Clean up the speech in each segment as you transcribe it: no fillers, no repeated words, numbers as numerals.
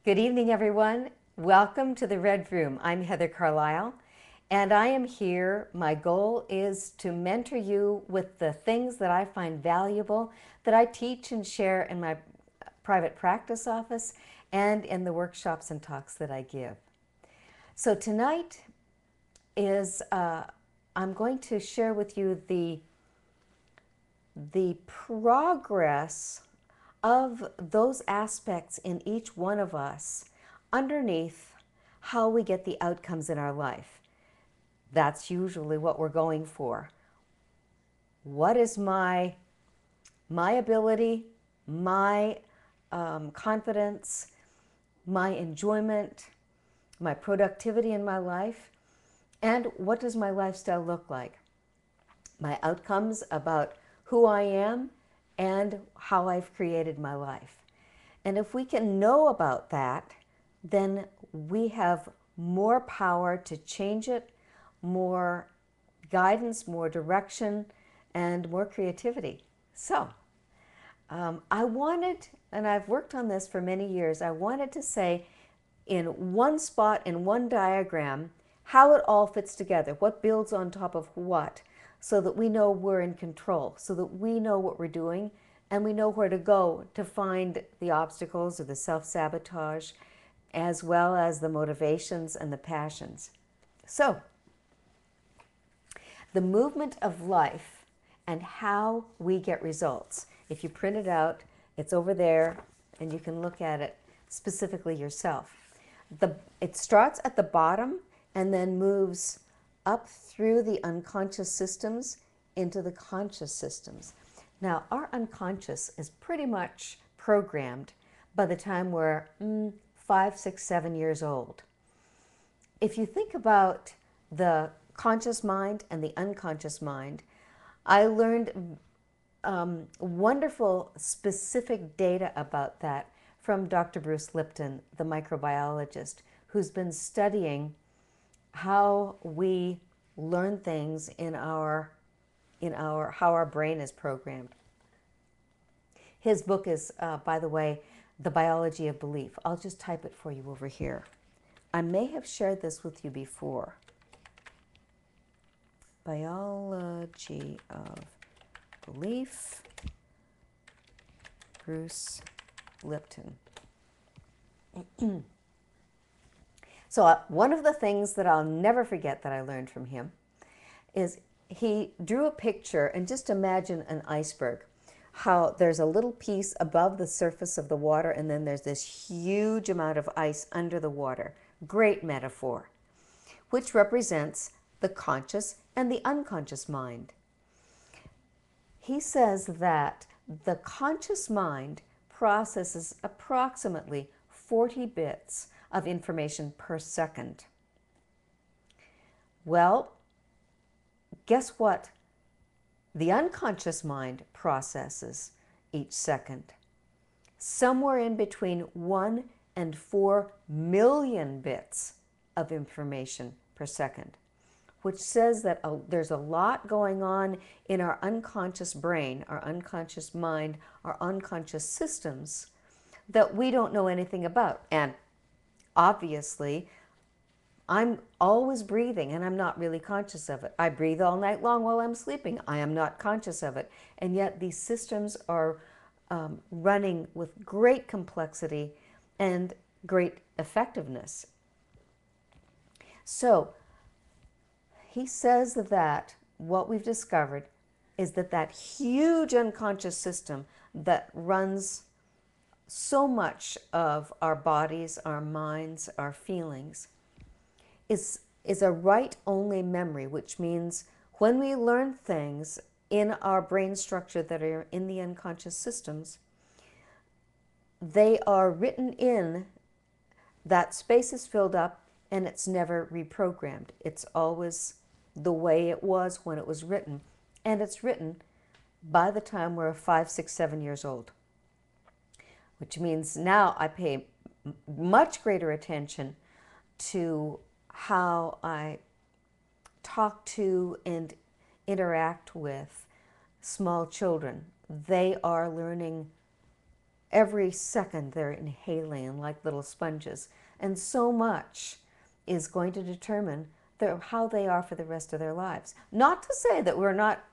Good evening, everyone. Welcome to the RedRoom. I'm Heather Carlisle, and I am here. My goal is to mentor you with the things that I find valuable, that I teach and share in my private practice office and in the workshops and talks that I give. So tonight is I'm going to share with you the progress of those aspects in each one of us underneath how we get the outcomes in our life. That's usually what we're going for. What is my ability, my confidence, my enjoyment, my productivity in my life, and what does my lifestyle look like? My outcomes about who I am and how I've created my life. And if we can know about that, then we have more power to change it, more guidance, more direction, and more creativity. So I wanted, and I've worked on this for many years, I wanted to say in one spot, in one diagram, how it all fits together, what builds on top of what, so that we know we're in control, so that we know what we're doing, and we know where to go to find the obstacles or the self-sabotage, as well as the motivations and the passions. So, the movement of life and how we get results. If you print it out, it's over there, and you can look at it specifically yourself. It starts at the bottom and then moves up through the unconscious systems into the conscious systems. Now, our unconscious is pretty much programmed by the time we're 5, 6, 7 years old. If you think about the conscious mind and the unconscious mind, I learned wonderful specific data about that from Dr. Bruce Lipton, the microbiologist, who's been studying how we learn things in our how our brain is programmed. His book is, by the way, The Biology of Belief. I'll just type it for you over here. I may have shared this with you before. Biology of Belief, Bruce Lipton. So one of the things that I'll never forget that I learned from him is he drew a picture, and just imagine an iceberg, how there's a little piece above the surface of the water and then there's this huge amount of ice under the water. Great metaphor, which represents the conscious and the unconscious mind. He says that the conscious mind processes approximately 40 bits of information per second. Well, guess what the unconscious mind processes each second? Somewhere in between 1 and 4 million bits of information per second, which says that there's a lot going on in our unconscious brain, our unconscious mind, our unconscious systems that we don't know anything about. And obviously, I'm always breathing and I'm not really conscious of it. I breathe all night long while I'm sleeping. I am not conscious of it. And yet these systems are running with great complexity and great effectiveness. So he says that what we've discovered is that that huge unconscious system that runs so much of our bodies, our minds, our feelings, is a right-only memory, which means when we learn things in our brain structure that are in the unconscious systems, they are written in, that space is filled up, and it's never reprogrammed. It's always the way it was when it was written, and it's written by the time we're 5, 6, 7 years old, which means now I pay much greater attention to how I talk to and interact with small children. They are learning Every second they're inhaling like little sponges. And so much is going to determine how they are for the rest of their lives. Not to say that we're not,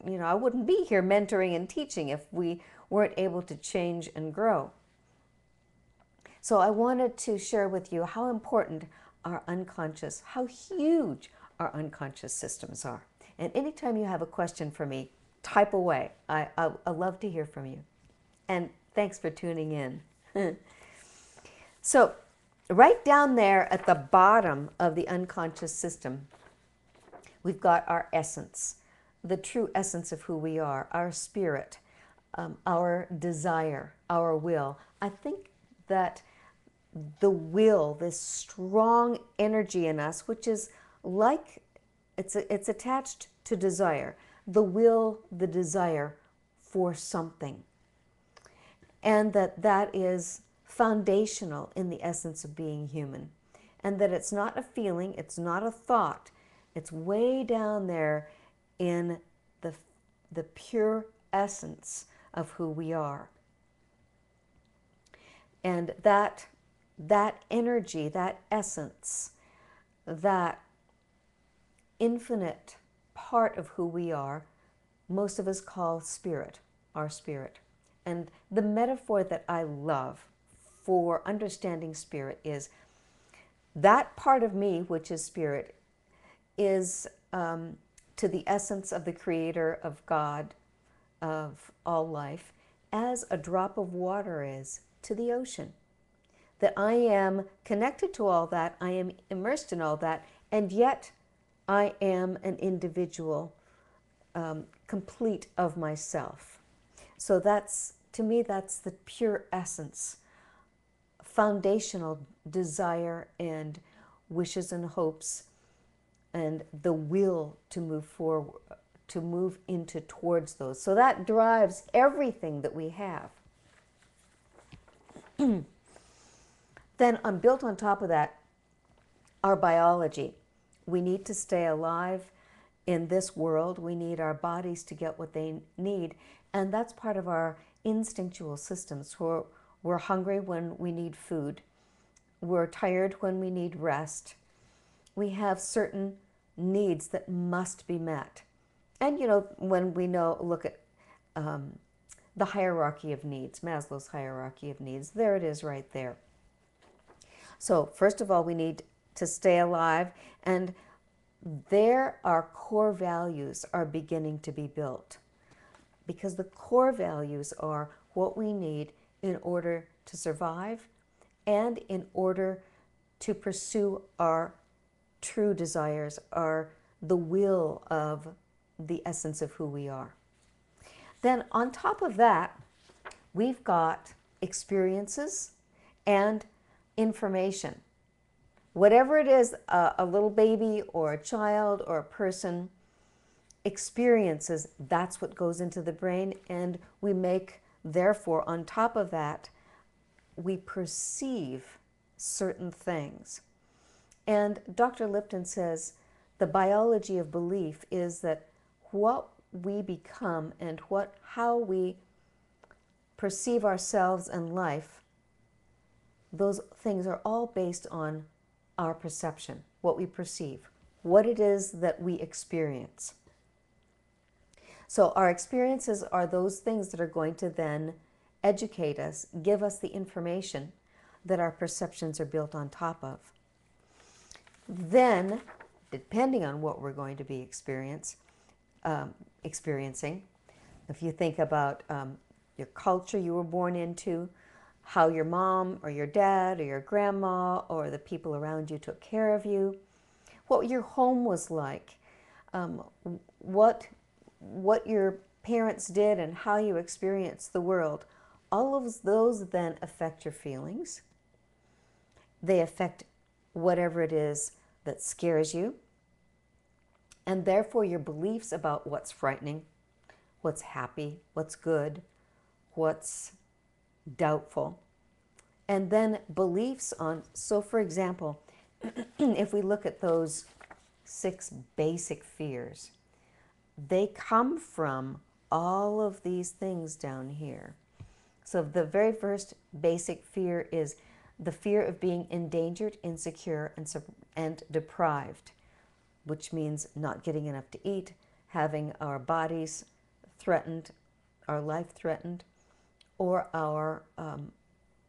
I wouldn't be here mentoring and teaching if we weren't able to change and grow. So I wanted to share with you how important our unconscious, how huge our unconscious systems are. And anytime you have a question for me, type away. I love to hear from you. And thanks for tuning in. So right down there at the bottom of the unconscious system, we've got our essence, the true essence of who we are, our spirit, our desire, our will. I think that the will, this strong energy in us, which is like, it's attached to desire. The will, the desire for something. And that is foundational in the essence of being human. And that it's not a feeling, it's not a thought. It's way down there in the pure essence of who we are. And that energy, that essence, that infinite part of who we are, most of us call spirit, our spirit. And the metaphor that I love for understanding spirit is that part of me, which is spirit, is to the essence of the Creator, of God, of all life, as a drop of water is to the ocean. That I am connected to all that, I am immersed in all that, and yet I am an individual, complete of myself. So to me, that's the pure essence, foundational desire and wishes and hopes, and the will to move forward, to move towards those. So that drives everything that we have. Then built on top of that, our biology. We need to stay alive in this world. We need our bodies to get what they need. And that's part of our instinctual systems. We're hungry when we need food. We're tired when we need rest. We have certain needs that must be met. And when we look at the hierarchy of needs, Maslow's hierarchy of needs, there it is right there. So first of all, we need to stay alive, and there our core values are beginning to be built, because the core values are what we need in order to survive and in order to pursue our true desires, the will of the essence of who we are. Then on top of that, we've got experiences and information. Whatever it is, a little baby or a child or a person experiences, that's what goes into the brain, and we make, therefore, on top of that, we perceive certain things. And Dr. Lipton says the biology of belief is that what we become and how we perceive ourselves and life, those things are all based on our perception, what we perceive, what it is that we experience. So our experiences are those things that are going to then educate us, give us the information that our perceptions are built on top of. Then, depending on what we're going to be experiencing, if you think about your culture you were born into, how your mom or your dad or your grandma or the people around you took care of you, what your home was like, what your parents did and how you experienced the world, all of those then affect your feelings. They affect whatever it is that scares you, and therefore your beliefs about what's frightening, what's happy, what's good, what's doubtful. And then beliefs on, so for example, if we look at those 6 basic fears, they come from all of these things down here. So the very first basic fear is the fear of being endangered, insecure, and deprived, which means not getting enough to eat, having our bodies threatened, our life threatened, or our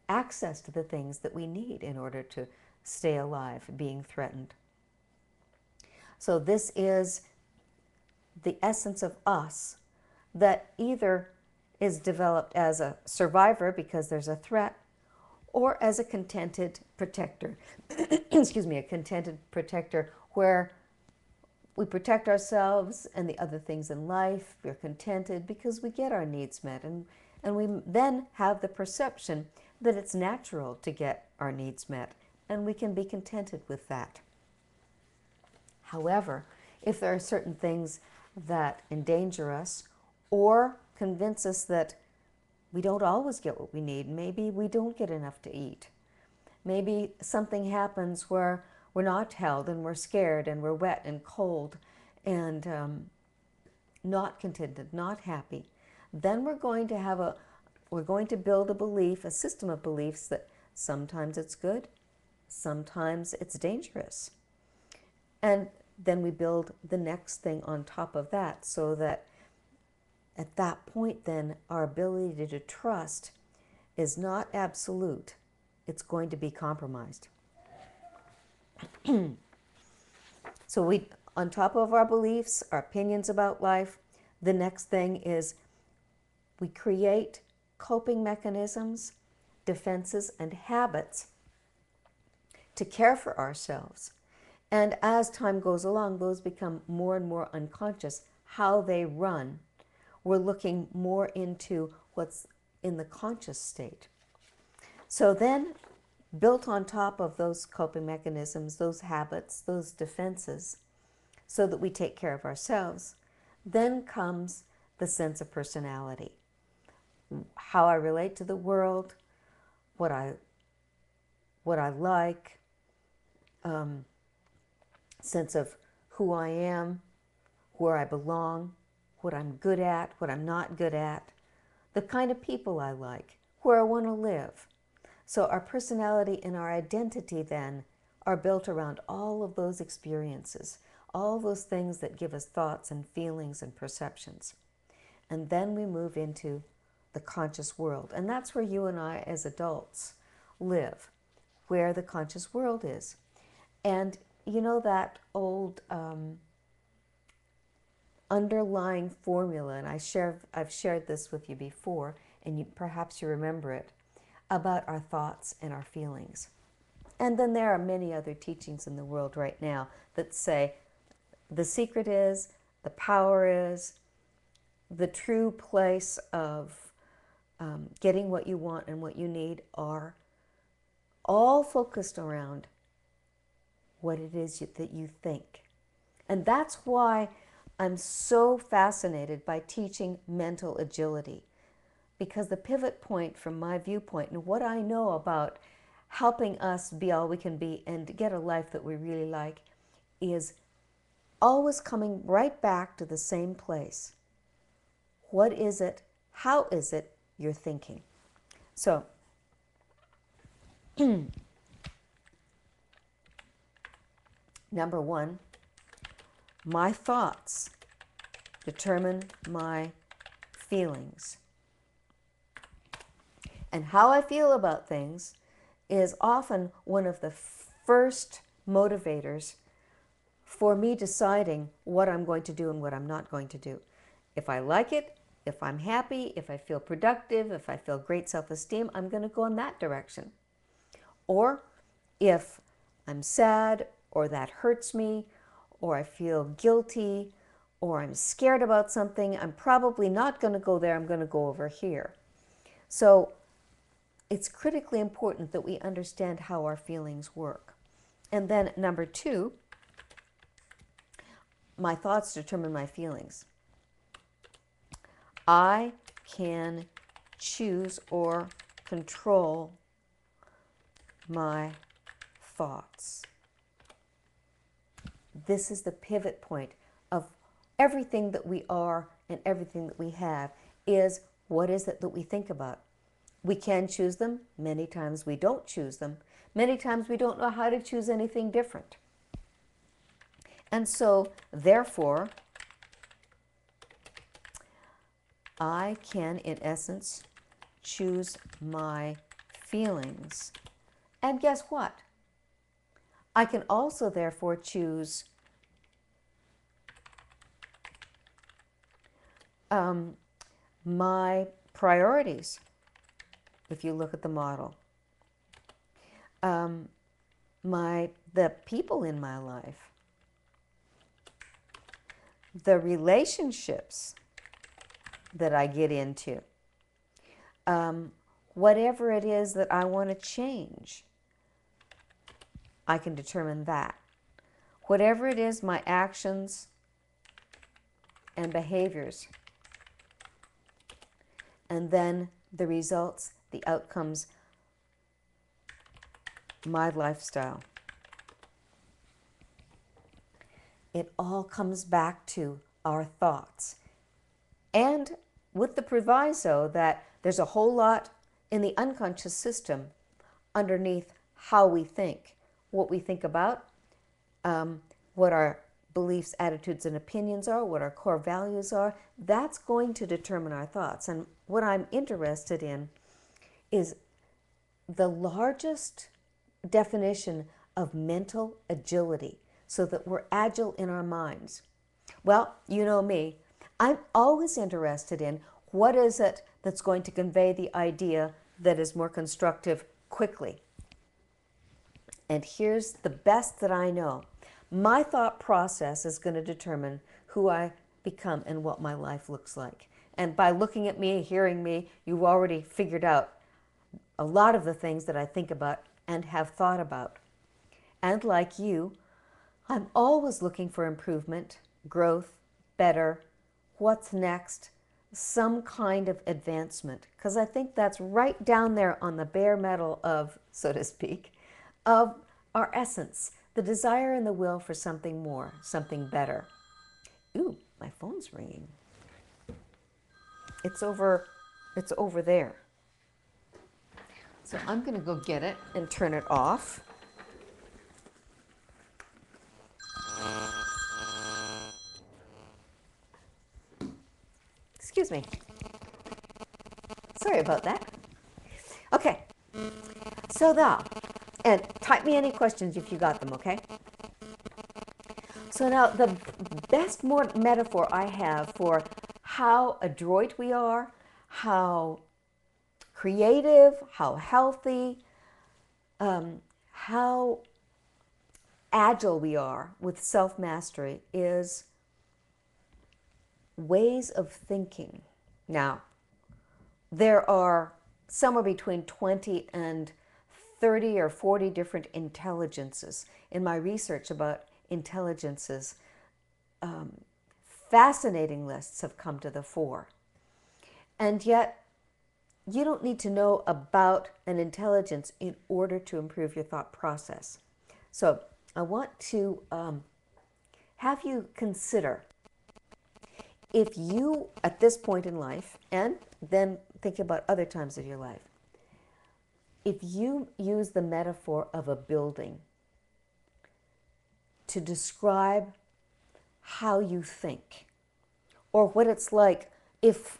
access to the things that we need in order to stay alive being threatened. So this is the essence of us that either is developed as a survivor because there's a threat, or as a contented protector. Excuse me, a contented protector where we protect ourselves and the other things in life. We're contented because we get our needs met, and we then have the perception that it's natural to get our needs met, and we can be contented with that. However, if there are certain things that endanger us or convince us that we don't always get what we need, maybe we don't get enough to eat, maybe something happens where we're not held and we're scared and we're wet and cold and not contented, not happy, then we're going to build a belief, a system of beliefs that sometimes it's good, sometimes it's dangerous. And then we build the next thing on top of that, so that at that point then our ability to trust is not absolute. It's going to be compromised. So on top of our beliefs, our opinions about life, the next thing is we create coping mechanisms, defenses, and habits to care for ourselves. And as time goes along, those become more and more unconscious, how they run. We're looking more into what's in the conscious state. So then, built on top of those coping mechanisms, those habits, those defenses, so that we take care of ourselves, then comes the sense of personality. How I relate to the world, what I like, sense of who I am, where I belong, what I'm good at, what I'm not good at, the kind of people I like, where I want to live. So our personality and our identity then are built around all of those experiences, all those things that give us thoughts and feelings and perceptions. And then we move into the conscious world. And that's where you and I as adults live, where the conscious world is. And you know that old underlying formula, and I've shared this with you before, and perhaps you remember it, about our thoughts and our feelings. And then there are many other teachings in the world right now that say the secret is, the power is, the true place of getting what you want and what you need are all focused around what it is that you think. And that's why I'm so fascinated by teaching mental agility, because the pivot point from my viewpoint and what I know about helping us be all we can be and get a life that we really like is always coming right back to the same place. What is it? How is it you're thinking? So, number one, my thoughts determine my feelings. And how I feel about things is often one of the first motivators for me deciding what I'm going to do and what I'm not going to do. If I like it, if I'm happy, if I feel productive, if I feel great self-esteem, I'm going to go in that direction. Or if I'm sad, or that hurts me, or I feel guilty, or I'm scared about something, I'm probably not going to go there, I'm going to go over here. So it's critically important that we understand how our feelings work. And then number two, my thoughts determine my feelings. I can choose or control my thoughts. This is the pivot point of everything that we are and everything that we have is what is it that we think about? We can choose them. Many times we don't choose them. Many times we don't know how to choose anything different. And so, therefore, I can, in essence, choose my feelings. And guess what? I can also, therefore, choose my priorities, if you look at the model. The people in my life, the relationships that I get into, whatever it is that I want to change, I can determine that. Whatever it is, my actions and behaviors, and then the results, the outcomes, my lifestyle. It all comes back to our thoughts. And with the proviso that there's a whole lot in the unconscious system underneath how we think, what we think about, what our beliefs, attitudes, and opinions are, what our core values are. That's going to determine our thoughts. And what I'm interested in is the largest definition of mental agility, so that we're agile in our minds. Well, you know me. I'm always interested in what is it that's going to convey the idea that is more constructive quickly. And here's the best that I know. My thought process is going to determine who I become and what my life looks like. And by looking at me, hearing me, you've already figured out a lot of the things that I think about and have thought about. And like you, I'm always looking for improvement, growth, better, what's next, some kind of advancement. Because I think that's right down there on the bare metal of, so to speak, of our essence, the desire and the will for something more, something better. Ooh, my phone's ringing. It's over there. So I'm going to go get it and turn it off. Excuse me. Sorry about that. Okay. So now, and type me any questions if you got them, okay? So now, the best metaphor I have for how adroit we are, how creative, how healthy, how agile we are with self-mastery is ways of thinking. Now, there are somewhere between 20 and 30 or 40 different intelligences. In my research about intelligences, fascinating lists have come to the fore. And yet, you don't need to know about an intelligence in order to improve your thought process. So I want to have you consider, if you, at this point in life, and then think about other times of your life, if you use the metaphor of a building to describe how you think, or what it's like if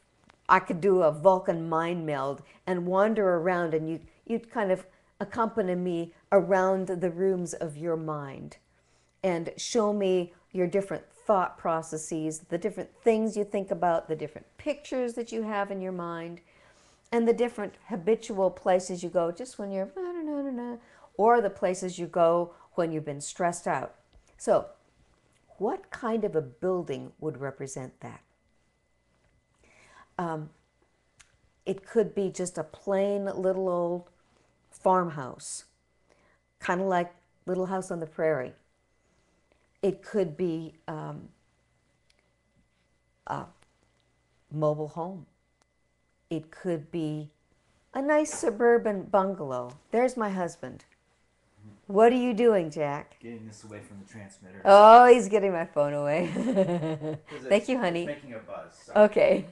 I could do a Vulcan mind meld and wander around and you'd kind of accompany me around the rooms of your mind and show me your different thought processes, the different things you think about, the different pictures that you have in your mind, and the different habitual places you go just when you're, or the places you go when you've been stressed out. So, what kind of a building would represent that? It could be just a plain little old farmhouse, kind of like Little House on the Prairie. It could be a mobile home. It could be a nice suburban bungalow. There's my husband. What are you doing, Jack? Getting this away from the transmitter. Oh, he's getting my phone away. Thank you, honey. It's making a buzz. Sorry. Okay.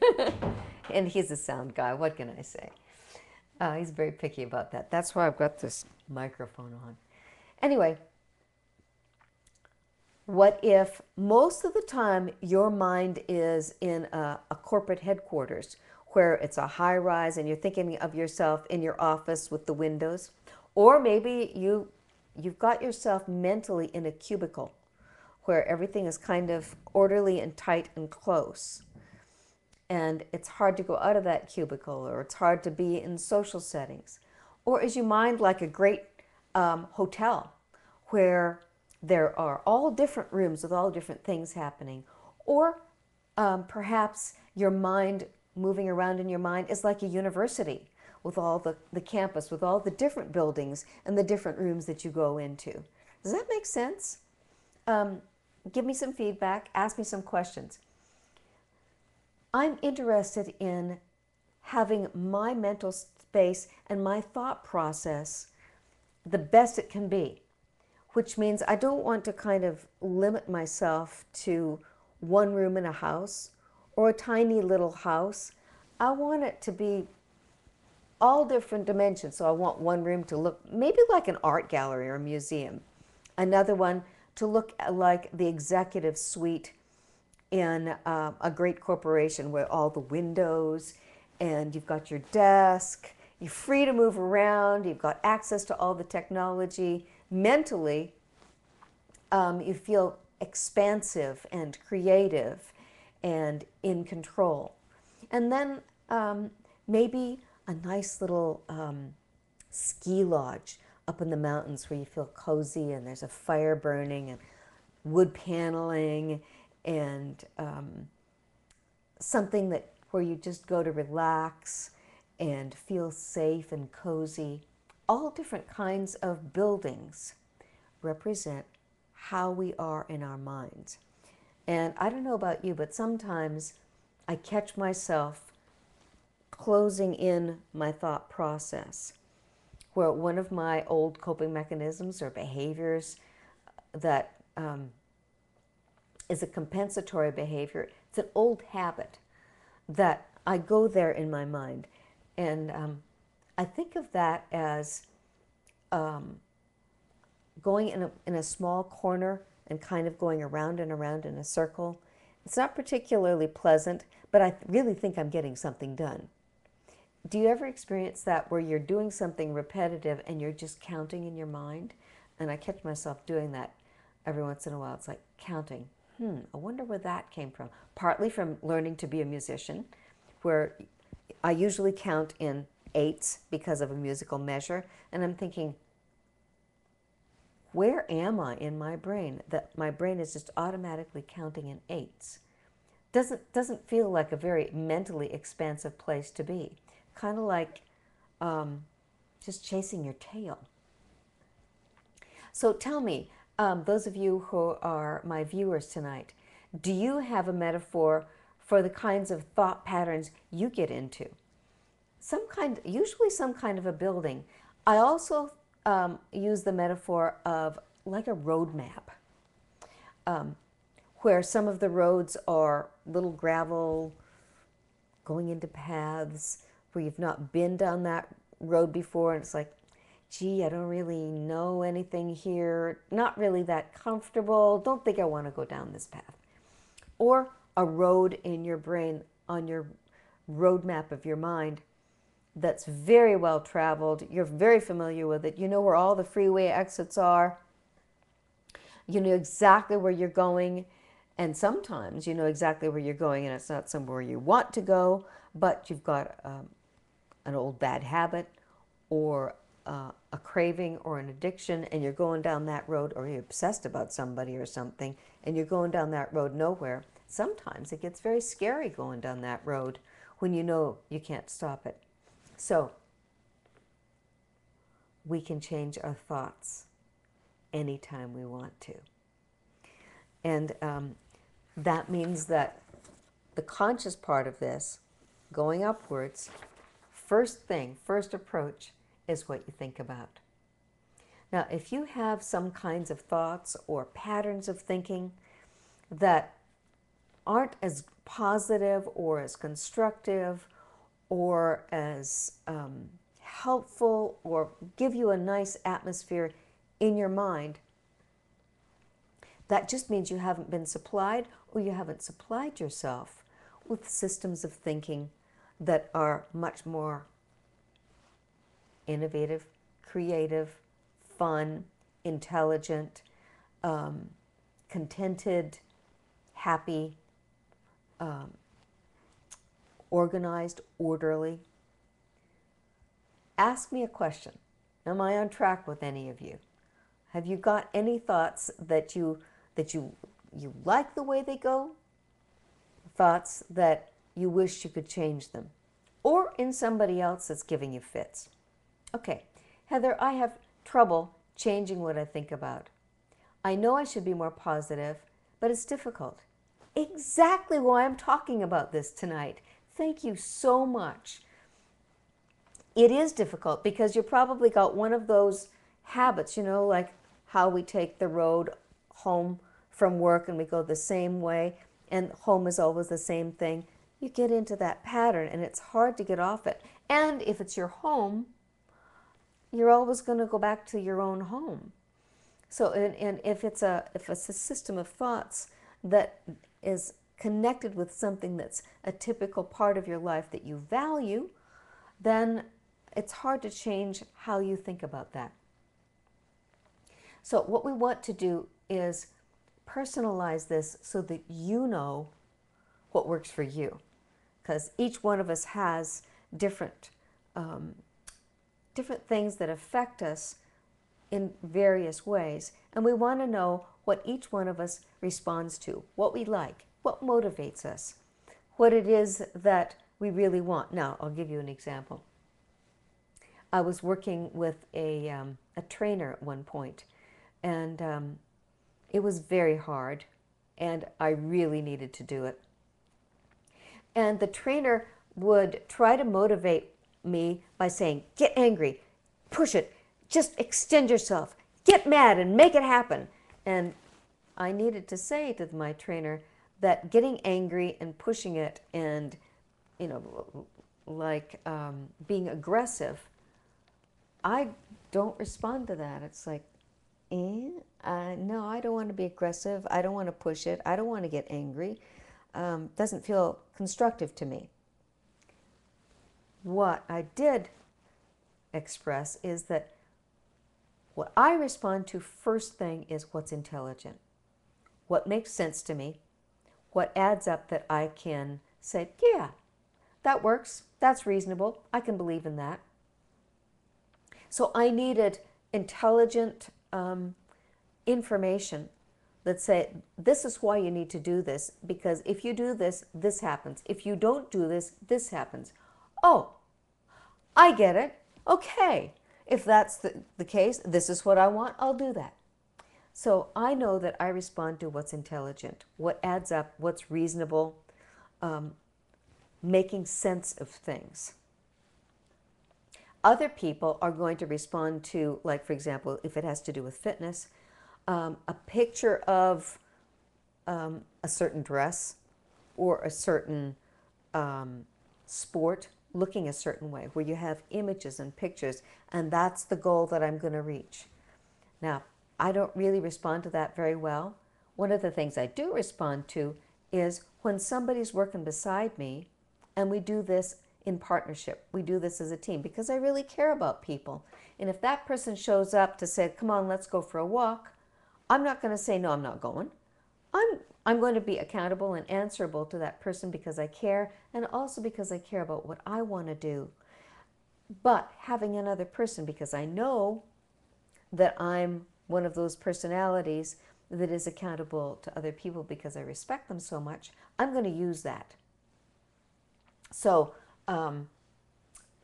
And he's a sound guy. What can I say? He's very picky about that. That's why I've got this microphone on. Anyway, what if most of the time your mind is in a corporate headquarters where it's a high rise and you're thinking of yourself in your office with the windows? Or maybe you've got yourself mentally in a cubicle where everything is kind of orderly and tight and close. And it's hard to go out of that cubicle, or it's hard to be in social settings. Or is your mind like a great hotel where there are all different rooms with all different things happening? Or perhaps your mind, moving around in your mind, is like a university with all the campus, with all the different buildings and the different rooms that you go into. Does that make sense? Give me some feedback, ask me some questions. I'm interested in having my mental space and my thought process the best it can be, which means I don't want to kind of limit myself to one room in a house or a tiny little house. I want it to be all different dimensions. So I want one room to look maybe like an art gallery or a museum, another one to look like the executive suite in a great corporation where all the windows and you've got your desk, you're free to move around, you've got access to all the technology. Mentally, you feel expansive and creative and in control. And then maybe a nice little ski lodge up in the mountains where you feel cozy and there's a fire burning and wood paneling and something that where you just go to relax and feel safe and cozy. All different kinds of buildings represent how we are in our minds. And I don't know about you, but sometimes I catch myself closing in my thought process, where one of my old coping mechanisms or behaviors that is a compensatory behavior. It's an old habit that I go there in my mind. And I think of that as going in a small corner and kind of going around and around in a circle. It's not particularly pleasant, but I really think I'm getting something done. Do you ever experience that where you're doing something repetitive and you're just counting in your mind? And I catch myself doing that every once in a while. It's like counting. I wonder where that came from. Partly from learning to be a musician, where I usually count in eights because of a musical measure. And I'm thinking, where am I in my brain that my brain is just automatically counting in eights? Doesn't feel like a very mentally expansive place to be. Kind of like just chasing your tail. So tell me, those of you who are my viewers tonight, do you have a metaphor for the kinds of thought patterns you get into? Usually some kind of a building. I also use the metaphor of like a road map, where some of the roads are little gravel going into paths where you've not been down that road before, and it's like, gee, I don't really know anything here, not really that comfortable, don't think I want to go down this path. Or a road in your brain, on your road map of your mind, that's very well traveled, you're very familiar with it, you know where all the freeway exits are, you know exactly where you're going, and sometimes you know exactly where you're going and it's not somewhere you want to go, but you've got an old bad habit or a craving or an addiction, and you're going down that road, or you're obsessed about somebody or something, and you're going down that road nowhere. Sometimes it gets very scary going down that road when you know you can't stop it. So we can change our thoughts anytime we want to. And that means that the conscious part of this, going upwards, first approach is what you think about. Now, if you have some kinds of thoughts or patterns of thinking that aren't as positive or as constructive or as helpful or give you a nice atmosphere in your mind, that just means you haven't been supplied, or you haven't supplied yourself with systems of thinking that are much more innovative, creative, fun, intelligent, contented, happy, organized, orderly. Ask me a question. Am I on track with any of you? Have you got any thoughts that you like the way they go? Thoughts that you wish you could change them? Or in somebody else that's giving you fits? Okay, Heather, I have trouble changing what I think about. I know I should be more positive, but it's difficult. Exactly why I'm talking about this tonight. Thank you so much. It is difficult because you probably got one of those habits, like how we take the road home from work and we go the same way, and home is always the same thing. You get into that pattern and it's hard to get off it. And if it's your home, you're always going to go back to your own home. So, and if it's a system of thoughts that is connected with something that's a typical part of your life that you value, then it's hard to change how you think about that. So what we want to do is personalize this so that you know what works for you, because each one of us has different things that affect us in various ways, and we want to know what each one of us responds to, what we like, what motivates us, what it is that we really want. Now, I'll give you an example. I was working with a trainer at one point, and it was very hard, and I really needed to do it. And the trainer would try to motivate me by saying, get angry, push it, just extend yourself, get mad and make it happen. And I needed to say to my trainer that getting angry and pushing it and, being aggressive, I don't respond to that. It's like, no, I don't want to be aggressive. I don't want to push it. I don't want to get angry. Doesn't feel constructive to me. What I did express is that what I respond to first thing is what's intelligent, what makes sense to me, what adds up that I can say, yeah, that works, that's reasonable, I can believe in that. So I needed intelligent information that said, this is why you need to do this, because if you do this, this happens. If you don't do this, this happens. Oh, I get it. Okay. If that's the case, this is what I want, I'll do that. So I know that I respond to what's intelligent, what adds up, what's reasonable, making sense of things. Other people are going to respond to, like, for example, if it has to do with fitness, a picture of a certain dress or a certain sport looking a certain way, where you have images and pictures, and that's the goal that I'm going to reach. Now, I don't really respond to that very well. One of the things I do respond to is when somebody's working beside me, and we do this in partnership. We do this as a team because I really care about people. And if that person shows up to say, come on, let's go for a walk, I'm not going to say, no, I'm not going. I'm going to be accountable and answerable to that person because I care, and also because I care about what I want to do. But having another person, because I know that I'm one of those personalities that is accountable to other people because I respect them so much, I'm going to use that. So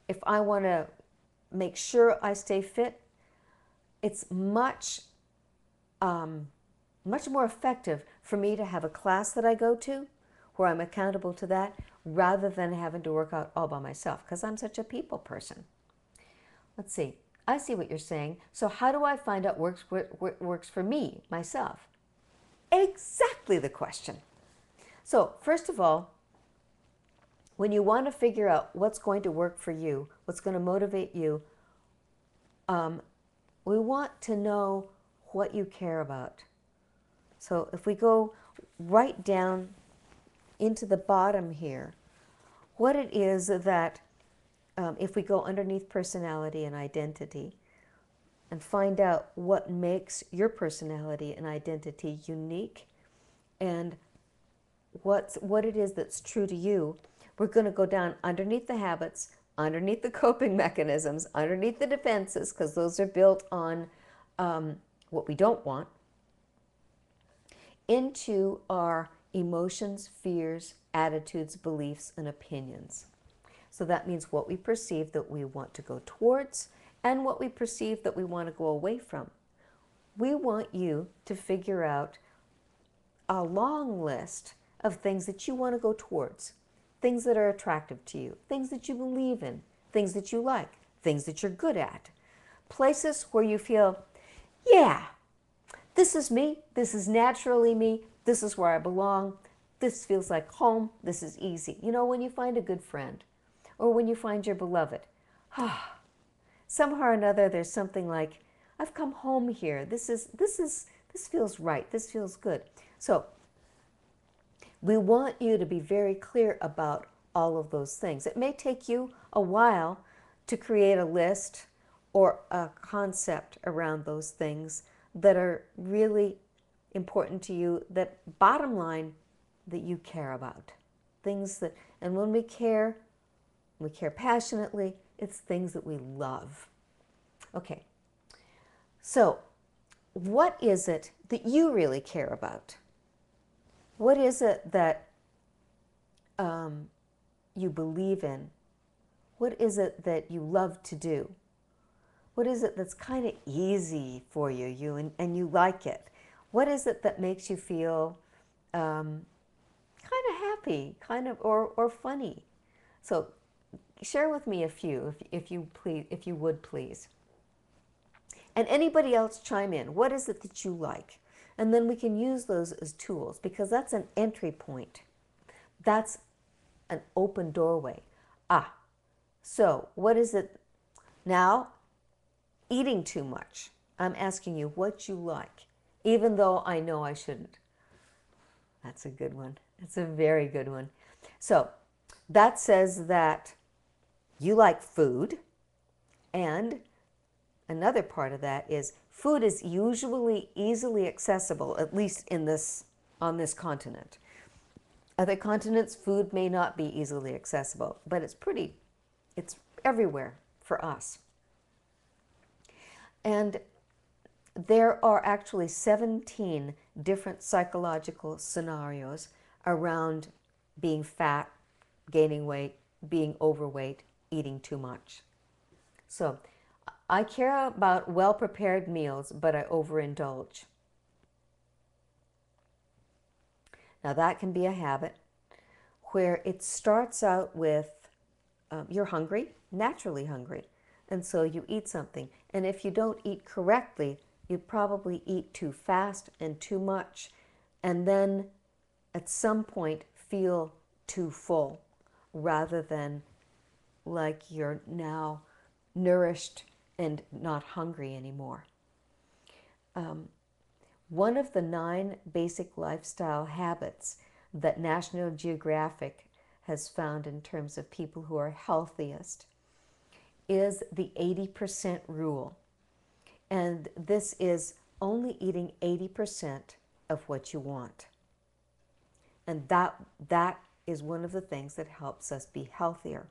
if I want to make sure I stay fit, it's much more effective for me to have a class that I go to where I'm accountable to that, rather than having to work out all by myself, because I'm such a people person. Let's see. I see what you're saying. So how do I find out what works for me, myself? Exactly the question. So first of all, When you want to figure out what's going to work for you, what's going to motivate you, we want to know what you care about. So if we go right down into the bottom here, what it is that, if we go underneath personality and identity and find out what makes your personality and identity unique and what it is that's true to you, we're going to go down underneath the habits, underneath the coping mechanisms, underneath the defenses, because those are built on what we don't want, into our emotions, fears, attitudes, beliefs, and opinions. So that means what we perceive that we want to go towards and what we perceive that we want to go away from. We want you to figure out a long list of things that you want to go towards, things that are attractive to you, things that you believe in, things that you like, things that you're good at, places where you feel, yeah, this is me, this is naturally me, this is where I belong, this feels like home, this is easy. You know, when you find a good friend or when you find your beloved, somehow or another there's something like, I've come home here, this feels right, this feels good. So we want you to be very clear about all of those things. It may take you a while to create a list or a concept around those things that are really important to you, that bottom line, that you care about. Things that, and when we care passionately, it's things that we love. Okay, so what is it that you really care about? What is it that you believe in? What is it that you love to do? What is it that's kind of easy for you, and you like it? What is it that makes you feel kind of happy, kind of or funny? So share with me a few, if you would please. And anybody else chime in. What is it that you like? And then we can use those as tools, because that's an entry point. That's an open doorway. So what is it now? Eating too much. I'm asking you what you like, even though I know I shouldn't. That's a good one. It's a very good one. So that says that you like food, and another part of that is food is usually easily accessible, at least on this continent. Other continents, food may not be easily accessible, but it's everywhere for us. And there are actually 17 different psychological scenarios around being fat, gaining weight, being overweight, eating too much. So I care about well-prepared meals, but I overindulge. Now that can be a habit where it starts out with you're hungry, naturally hungry, and so you eat something. And if you don't eat correctly, you probably eat too fast and too much, and then at some point feel too full, rather than like you're now nourished and not hungry anymore. One of the 9 basic lifestyle habits that National Geographic has found in terms of people who are healthiest is the 80% rule. And this is only eating 80% of what you want. And that is one of the things that helps us be healthier.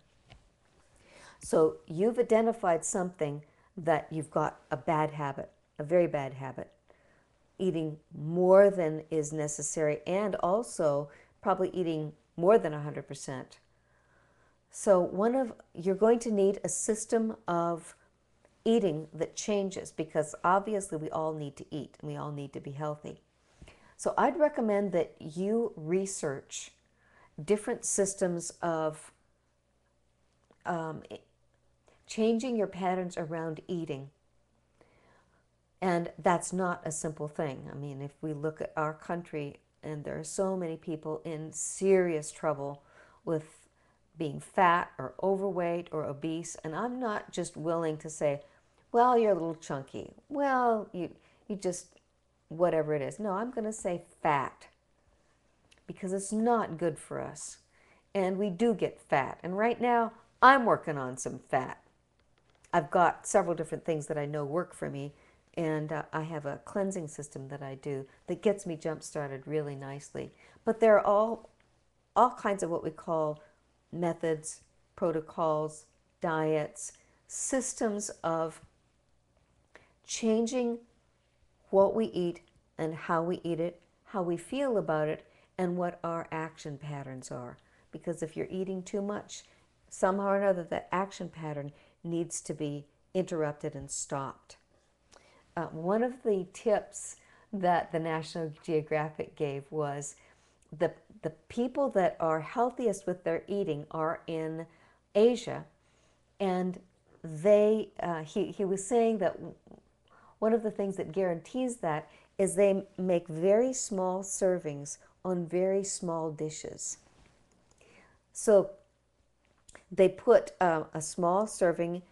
So you've identified something that you've got a bad habit, a very bad habit, eating more than is necessary, and also probably eating more than 100%. So you're going to need a system of eating that changes, because obviously we all need to eat and we all need to be healthy. So I'd recommend that you research different systems of changing your patterns around eating. And that's not a simple thing. I mean, if we look at our country, and there are so many people in serious trouble with being fat or overweight or obese, and I'm not just willing to say, well, you're a little chunky. Well, you just, whatever it is. No, I'm going to say fat because it's not good for us. And we do get fat. And right now, I'm working on some fat. I've got several different things that I know work for me, and I have a cleansing system that I do that gets me jump started really nicely. But there are all kinds of what we call methods, protocols, diets, systems of changing what we eat and how we eat it, how we feel about it, and what our action patterns are. Because if you're eating too much, somehow or another, that action pattern needs to be interrupted and stopped. One of the tips that the National Geographic gave was the people that are healthiest with their eating are in Asia, and he was saying that one of the things that guarantees that is they make very small servings on very small dishes. So they put a small serving,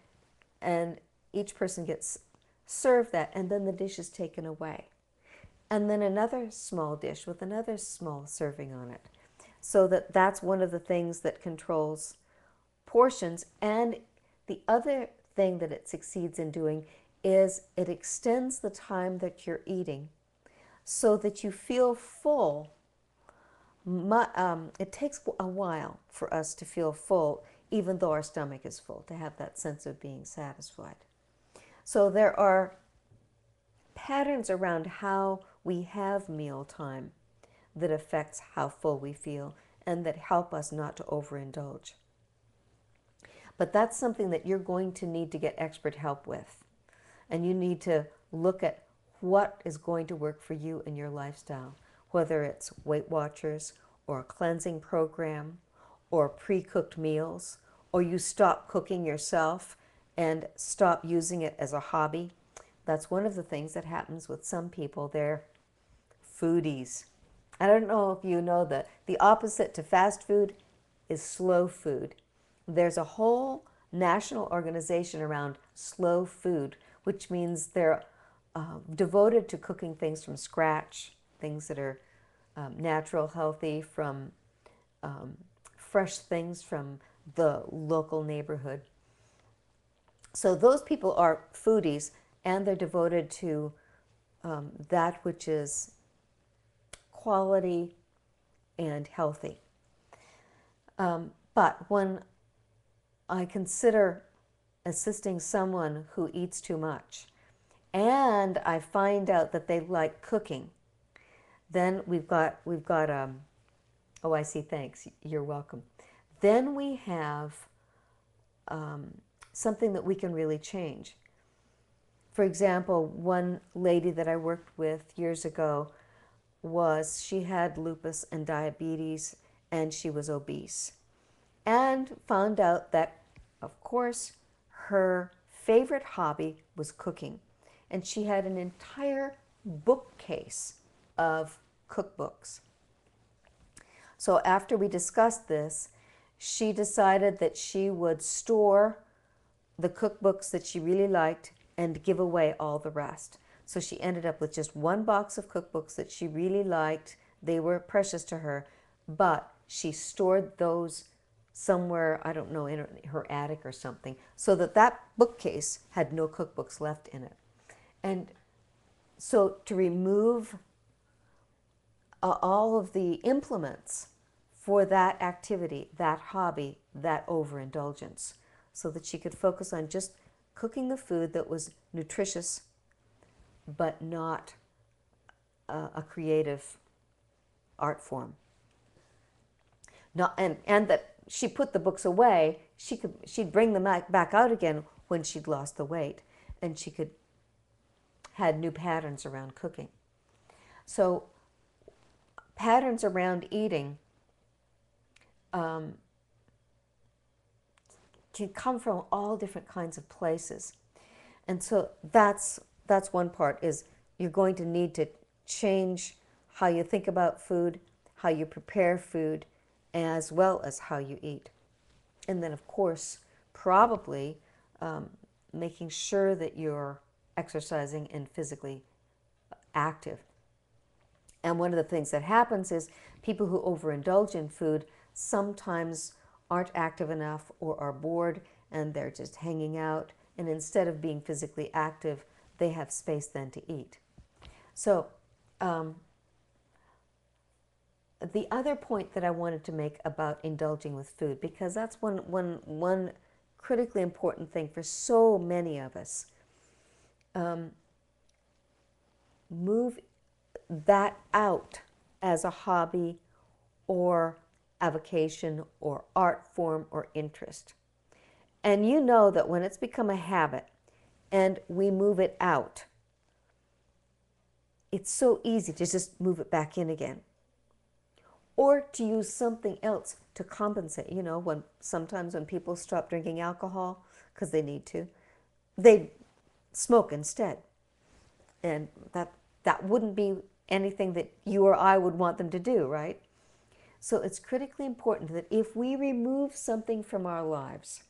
and each person gets served that, and then the dish is taken away. And then another small dish with another small serving on it. So that's one of the things that controls portions. And the other thing that it succeeds in doing is it extends the time that you're eating so that you feel full. It takes a while for us to feel full, even though our stomach is full, to have that sense of being satisfied. So there are patterns around how we have mealtime that affects how full we feel and that help us not to overindulge. But that's something that you're going to need to get expert help with. And you need to look at what is going to work for you in your lifestyle, whether it's Weight Watchers or a cleansing program or pre-cooked meals, or you stop cooking yourself and stop using it as a hobby. That's one of the things that happens with some people. They're foodies. I don't know if you know that the opposite to fast food is slow food. There's a whole national organization around slow food, which means they're devoted to cooking things from scratch, things that are natural, healthy, from fresh things from the local neighborhood. So those people are foodies, and they're devoted to that which is quality and healthy. But when I consider assisting someone who eats too much, and I find out that they like cooking, then we've got oh, I see, thanks, you're welcome. Then we have something that we can really change. For example, one lady that I worked with years ago she had lupus and diabetes, and she was obese. And found out that, of course, her favorite hobby was cooking. And she had an entire bookcase of cookbooks. So after we discussed this, she decided that she would store the cookbooks that she really liked and give away all the rest. So she ended up with just one box of cookbooks that she really liked. They were precious to her, but she stored those somewhere, I don't know, in her attic or something, so that bookcase had no cookbooks left in it. And so to remove all of the implements for that activity, that hobby, that overindulgence, so that she could focus on just cooking the food that was nutritious but not a creative art form. And that she put the books away, she'd bring them back out again when she'd lost the weight, and she had new patterns around cooking. So patterns around eating can come from all different kinds of places. And so that's one part, is you're going to need to change how you think about food, how you prepare food, as well as how you eat. And then, of course, probably making sure that you're exercising and physically active. And one of the things that happens is people who overindulge in food sometimes aren't active enough or are bored and they're just hanging out. And instead of being physically active, they have space then to eat. So, the other point that I wanted to make about indulging with food, because that's one critically important thing for so many of us, move that out as a hobby or avocation or art form or interest. And you know that when it's become a habit and we move it out, it's so easy to just move it back in again. Or to use something else to compensate. You know, when sometimes when people stop drinking alcohol because they need to, they smoke instead. And that wouldn't be anything that you or I would want them to do, right? So it's critically important that if we remove something from our lives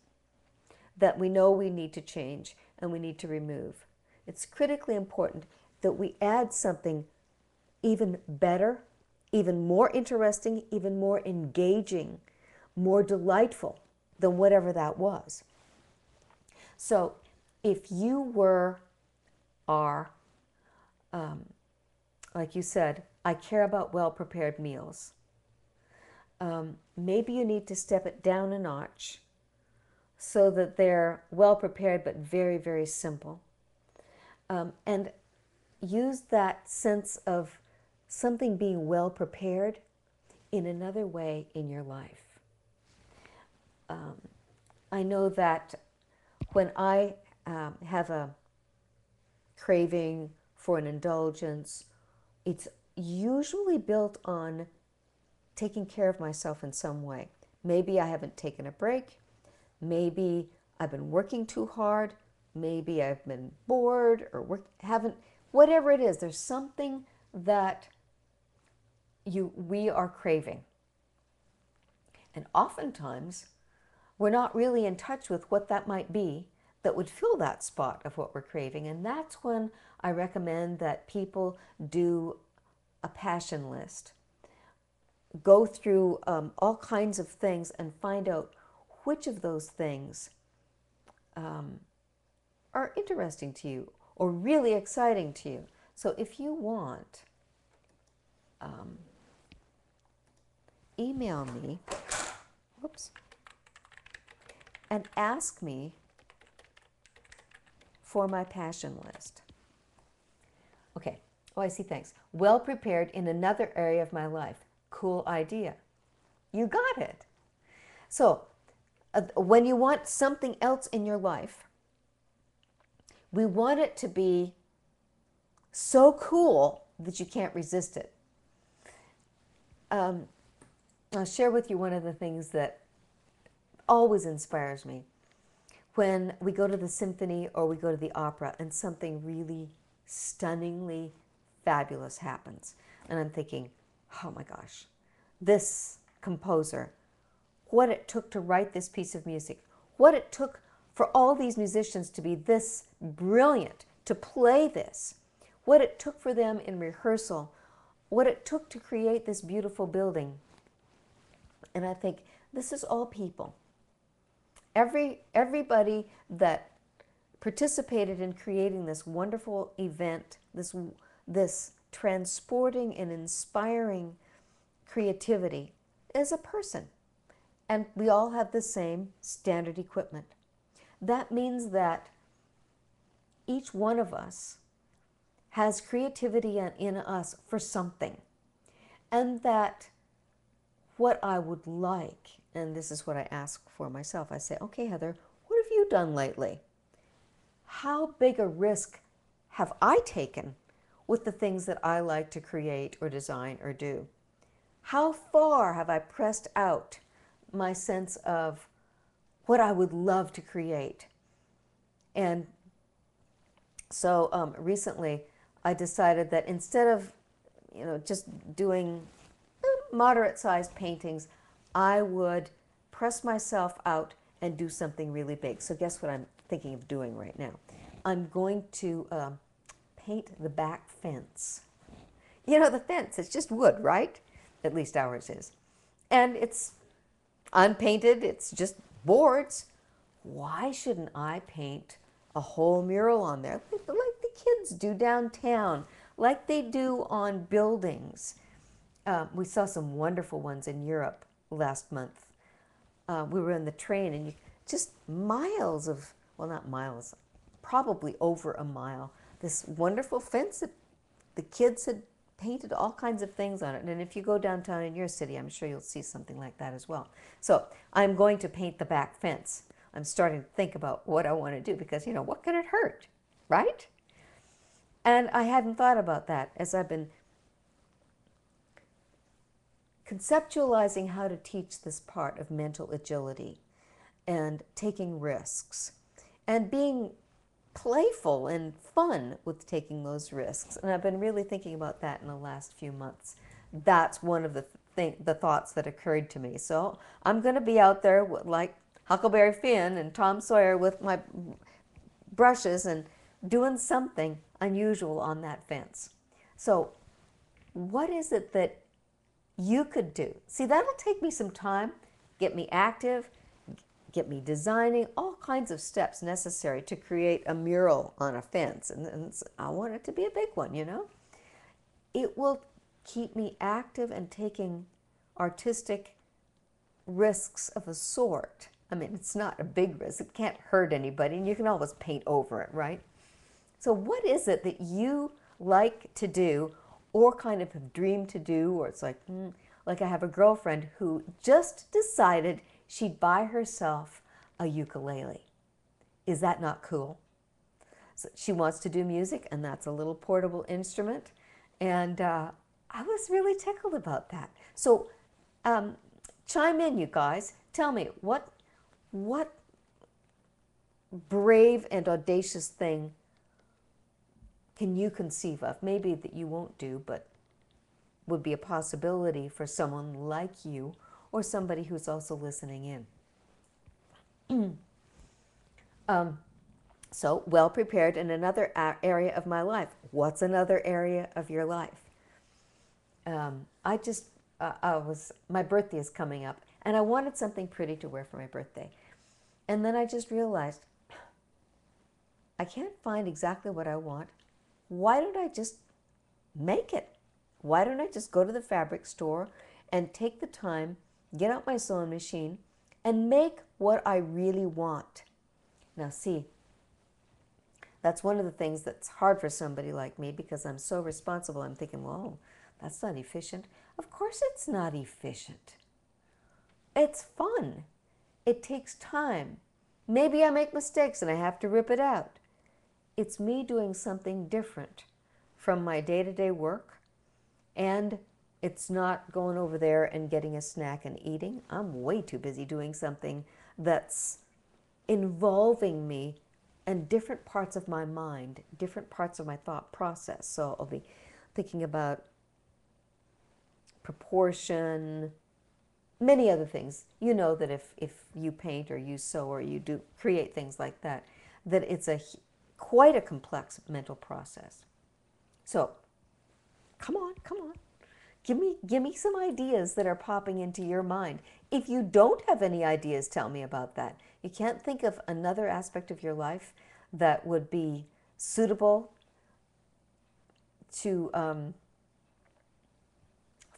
that we know we need to change and we need to remove, it's critically important that we add something even better, even more interesting, even more engaging, more delightful than whatever that was. So if you are, like you said, I care about well-prepared meals, maybe you need to step it down a notch so that they're well-prepared but very, very simple. And use that sense of something being well-prepared in another way in your life. I know that when I have a craving for an indulgence, it's usually built on taking care of myself in some way. Maybe I haven't taken a break. Maybe I've been working too hard. Maybe I've been bored or haven't, whatever it is, there's something that we are craving. And oftentimes, we're not really in touch with what that might be that would fill that spot of what we're craving. And that's when I recommend that people do a passion list. Go through all kinds of things and find out which of those things are interesting to you or really exciting to you. So if you want, email me, whoops, and ask me for my passion list. Okay. Oh, I see. Thanks. Well prepared in another area of my life. Cool idea. You got it. So, when you want something else in your life, we want it to be so cool that you can't resist it. I'll share with you one of the things that always inspires me. When we go to the symphony or we go to the opera and something really stunningly fabulous happens. And I'm thinking, oh my gosh, this composer, what it took to write this piece of music, what it took for all these musicians to be this brilliant, to play this, what it took for them in rehearsal, what it took to create this beautiful building. And I think, this is all people. Everybody that participated in creating this wonderful event, this transporting and inspiring creativity, is a person. And we all have the same standard equipment. That means that each one of us has creativity in us for something. And that what I would like, and this is what I ask for myself, I say, okay, Heather, what have you done lately? How big a risk have I taken with the things that I like to create or design or do? How far have I pressed out my sense of what I would love to create? And so recently I decided that instead of just doing moderate-sized paintings, I would press myself out and do something really big. So guess what I'm thinking of doing right now? I'm going to paint the back fence. You know, the fence, it's just wood, right? At least ours is. And it's unpainted, it's just boards. Why shouldn't I paint a whole mural on there like the kids do downtown, like they do on buildings? We saw some wonderful ones in Europe last month. We were in the train and just miles of, well, not miles, probably over a mile, this wonderful fence that the kids had painted all kinds of things on it. And if you go downtown in your city, I'm sure you'll see something like that as well. So I'm going to paint the back fence. I'm starting to think about what I want to do because, you know, what can it hurt, right? And I hadn't thought about that as I've been conceptualizing how to teach this part of mental agility and taking risks and being playful and fun with taking those risks. And I've been really thinking about that in the last few months. That's one of the thoughts that occurred to me. So I'm going to be out there like Huckleberry Finn and Tom Sawyer with my brushes and doing something unusual on that fence. So what is it that you could do? See, that'll take me some time, get me active, get me designing, all kinds of steps necessary to create a mural on a fence. And I want it to be a big one, you know? It will keep me active and taking artistic risks of a sort. I mean, it's not a big risk. It can't hurt anybody, and you can always paint over it, right? So what is it that you like to do or kind of have dreamed to do, or it's like I have a girlfriend who just decided she'd buy herself a ukulele. Is that not cool? So she wants to do music, and that's a little portable instrument. And I was really tickled about that. So chime in, you guys. Tell me, what brave and audacious thing can you conceive of? Maybe that you won't do, but would be a possibility for someone like you or somebody who's also listening in. So well prepared in another area of my life. What's another area of your life? My birthday is coming up, and I wanted something pretty to wear for my birthday. And then I just realized I can't find exactly what I want. Why don't I just make it? Why don't I just go to the fabric store and take the time, get out my sewing machine, and make what I really want? Now see, that's one of the things that's hard for somebody like me because I'm so responsible. I'm thinking, well, that's not efficient. Of course it's not efficient. It's fun. It takes time. Maybe I make mistakes and I have to rip it out. It's me doing something different from my day-to-day work, and it's not going over there and getting a snack and eating. I'm way too busy doing something that's involving me in different parts of my mind, different parts of my thought process. So I'll be thinking about proportion, many other things. You know that if you paint or you sew or you do create things like that, that it's quite a complex mental process. So come on. Give me some ideas that are popping into your mind. If you don't have any ideas, tell me about that. You can't think of another aspect of your life that would be suitable to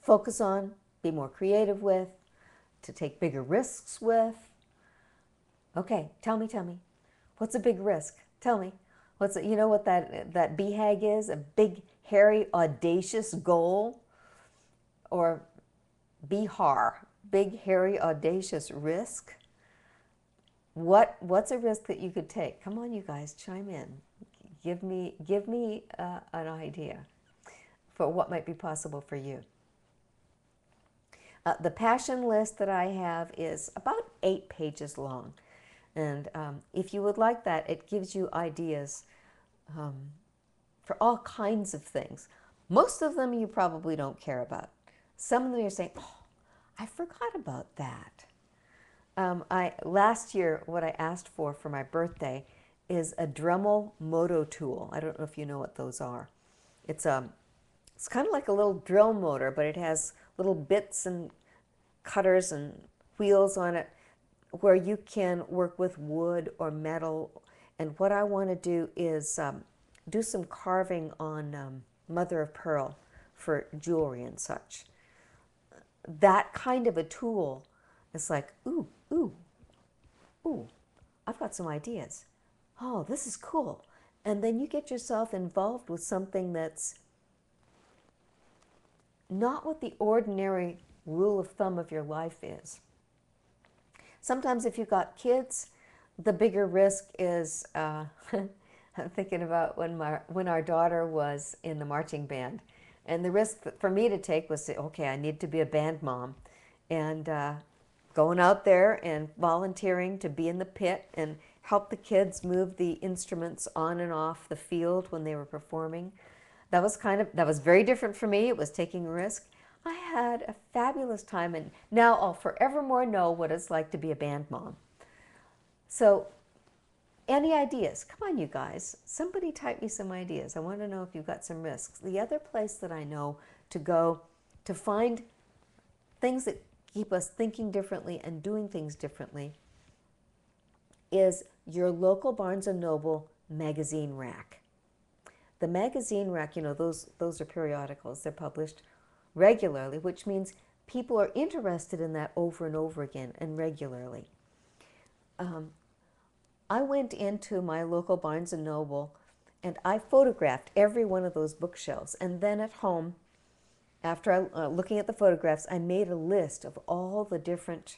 focus on, be more creative with, to take bigger risks with. Okay, tell me. What's a big risk? Tell me. You know what that BHAG is? A big, hairy, audacious goal? Or BHAR, big, hairy, audacious risk? What's a risk that you could take? Come on, you guys, chime in. Give me an idea for what might be possible for you. The passion list that I have is about 8 pages long. And if you would like that, it gives you ideas for all kinds of things. Most of them you probably don't care about. Some of them you're saying, oh, I forgot about that. I last year what I asked for my birthday is a Dremel moto tool. I don't know if you know what those are. It's it's kind of like a little drill motor, but it has little bits and cutters and wheels on it where you can work with wood or metal. And what I want to do is do some carving on mother of pearl for jewelry and such. That kind of a tool is like, ooh, ooh, ooh, I've got some ideas. Oh, this is cool. And then you get yourself involved with something that's not what the ordinary rule of thumb of your life is. Sometimes if you've got kids, the bigger risk is, I'm thinking about when our daughter was in the marching band. And the risk for me to take was, okay, I need to be a band mom. And going out there and volunteering to be in the pit and help the kids move the instruments on and off the field when they were performing. That was very different for me. It was taking a risk. I had a fabulous time, and now I'll forevermore know what it's like to be a band mom. So, any ideas? Come on, you guys. Somebody type me some ideas. I want to know if you've got some risks. The other place that I know to go to find things that keep us thinking differently and doing things differently is your local Barnes & Noble magazine rack. The magazine rack, those are periodicals. They're published regularly, which means people are interested in that over and over again and regularly. I went into my local Barnes & Noble and I photographed every one of those bookshelves. And then at home, after looking at the photographs, I made a list of all the different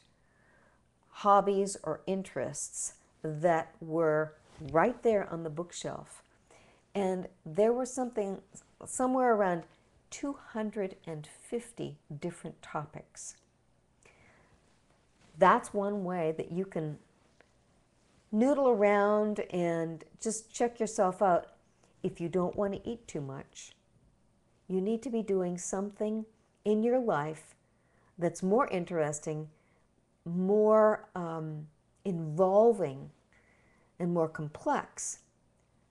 hobbies or interests that were right there on the bookshelf. And there were somewhere around 250 different topics. That's one way that you can noodle around and just check yourself out. If you don't want to eat too much, you need to be doing something in your life that's more interesting, more involving, and more complex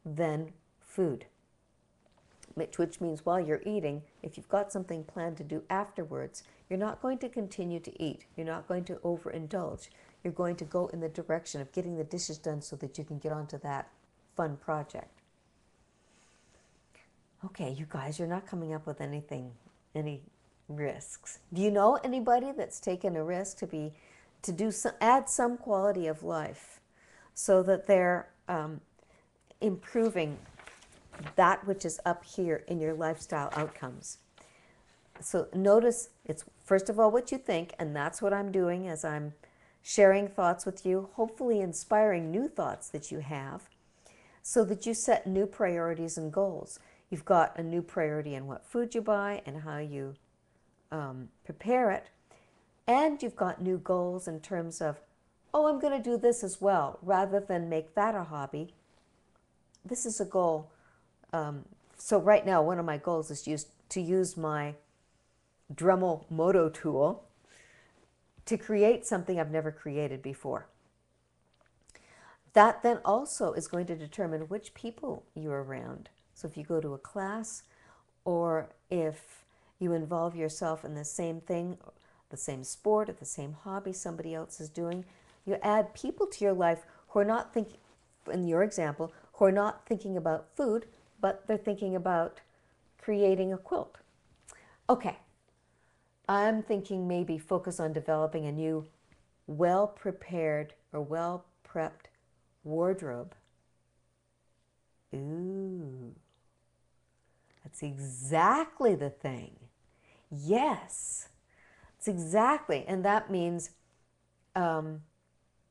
than food. Which means while you're eating, if you've got something planned to do afterwards, you're not going to continue to eat. You're not going to overindulge. You're going to go in the direction of getting the dishes done so that you can get onto that fun project. Okay, you guys, you're not coming up with any risks. Do you know anybody that's taken a risk add some quality of life so that they're improving that which is up here in your lifestyle outcomes? So notice it's first of all what you think, and that's what I'm doing as I'm sharing thoughts with you, hopefully inspiring new thoughts that you have so that you set new priorities and goals. You've got a new priority in what food you buy and how you prepare it, and you've got new goals in terms of, oh, I'm going to do this as well, rather than make that a hobby. This is a goal. So right now, one of my goals is to use my Dremel Moto tool to create something I've never created before. That then also is going to determine which people you're around. So if you go to a class, or if you involve yourself in the same thing, the same sport, or the same hobby somebody else is doing, you add people to your life who are not thinking, in your example, who are not thinking about food, but they're thinking about creating a quilt. Okay, I'm thinking maybe focus on developing a new well-prepared or well-prepped wardrobe. Ooh, that's exactly the thing. Yes, it's exactly, and that means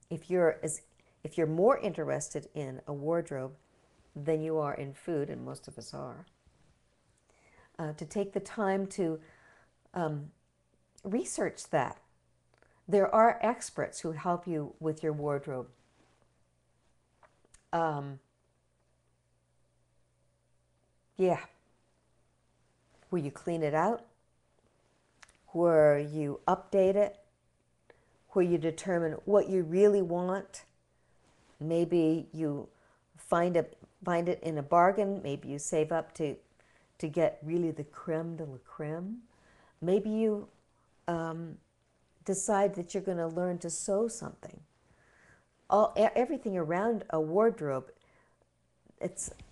if you're more interested in a wardrobe than you are in food, and most of us are, to take the time to research that. There are experts who help you with your wardrobe. Yeah, where you clean it out, where you update it, where you determine what you really want. Maybe you find it in a bargain. Maybe you save up to get really the creme de la creme. Maybe you decide that you're going to learn to sew something. Everything around a wardrobe,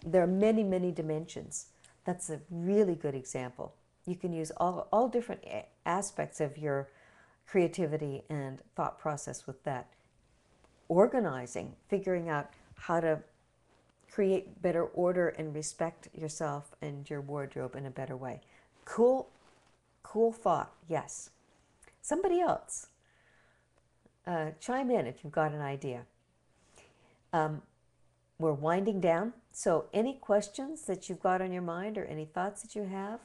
there are many, many dimensions. That's a really good example. You can use all different aspects of your creativity and thought process with that. Organizing, figuring out how to create better order and respect yourself and your wardrobe in a better way. Cool thought, yes. Somebody else, chime in if you've got an idea. We're winding down, so any questions that you've got on your mind or any thoughts that you have,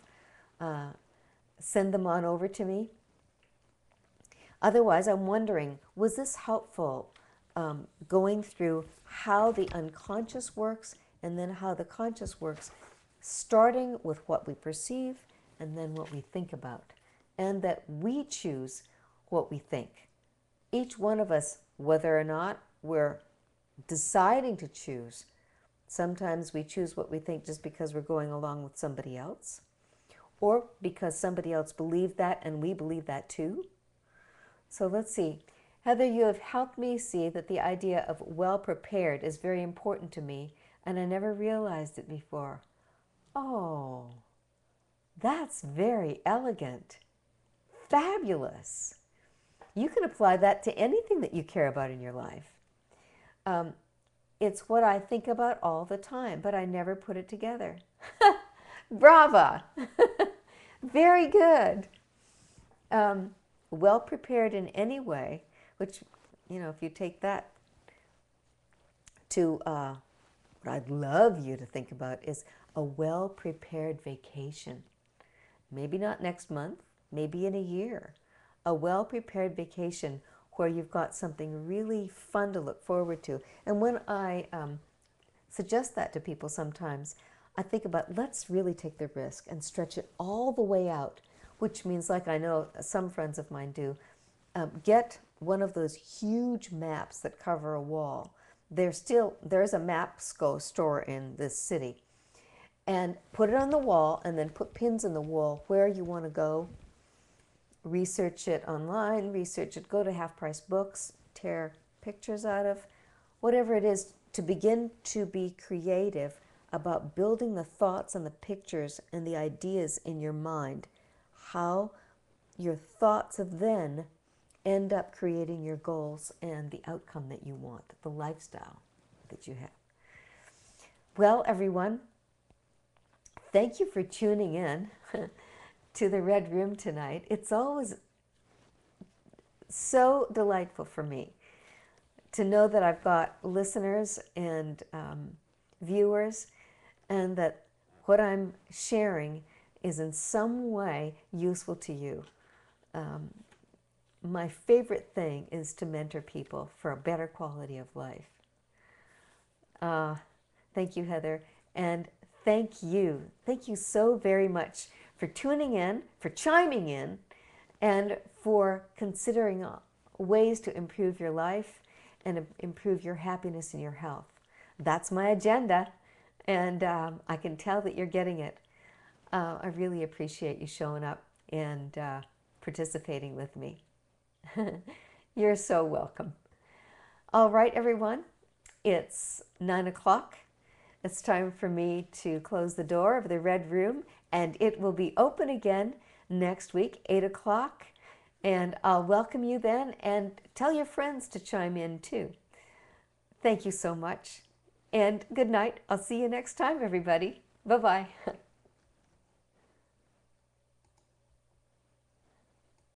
send them on over to me. Otherwise, I'm wondering, was this helpful, going through how the unconscious works and then how the conscious works, starting with what we perceive and then what we think about, and that we choose what we think. Each one of us, whether or not we're deciding to choose, sometimes we choose what we think just because we're going along with somebody else, or because somebody else believed that and we believe that too. So let's see. Heather, you have helped me see that the idea of well-prepared is very important to me, and I never realized it before. Oh, that's very elegant. Fabulous. You can apply that to anything that you care about in your life. It's what I think about all the time, but I never put it together. Brava. Very good. Well prepared in any way, which, if you take that to what I'd love you to think about is a well-prepared vacation. Maybe not next month, maybe in a year. A well-prepared vacation where you've got something really fun to look forward to. And when I suggest that to people sometimes, I think about, let's really take the risk and stretch it all the way out, which means, like I know some friends of mine do, get one of those huge maps that cover a wall. There's a map store in this city, and put it on the wall and then put pins in the wall where you want to go. Research it online, go to Half Price Books, tear pictures out of, whatever it is, to begin to be creative about building the thoughts and the pictures and the ideas in your mind, how your thoughts of then end up creating your goals and the outcome that you want, the lifestyle that you have. Well, everyone, thank you for tuning in to the Red Room tonight. It's always so delightful for me to know that I've got listeners and viewers, and that what I'm sharing is in some way useful to you. My favorite thing is to mentor people for a better quality of life. Thank you, Heather, and thank you so very much for tuning in, for chiming in, and for considering ways to improve your life and improve your happiness and your health. That's my agenda, and I can tell that you're getting it. I really appreciate you showing up and participating with me. You're so welcome. All right, everyone, it's 9 o'clock. It's time for me to close the door of the Red Room, and it will be open again next week, 8 o'clock. And I'll welcome you then, and tell your friends to chime in too. Thank you so much, and good night. I'll see you next time, everybody. Bye-bye.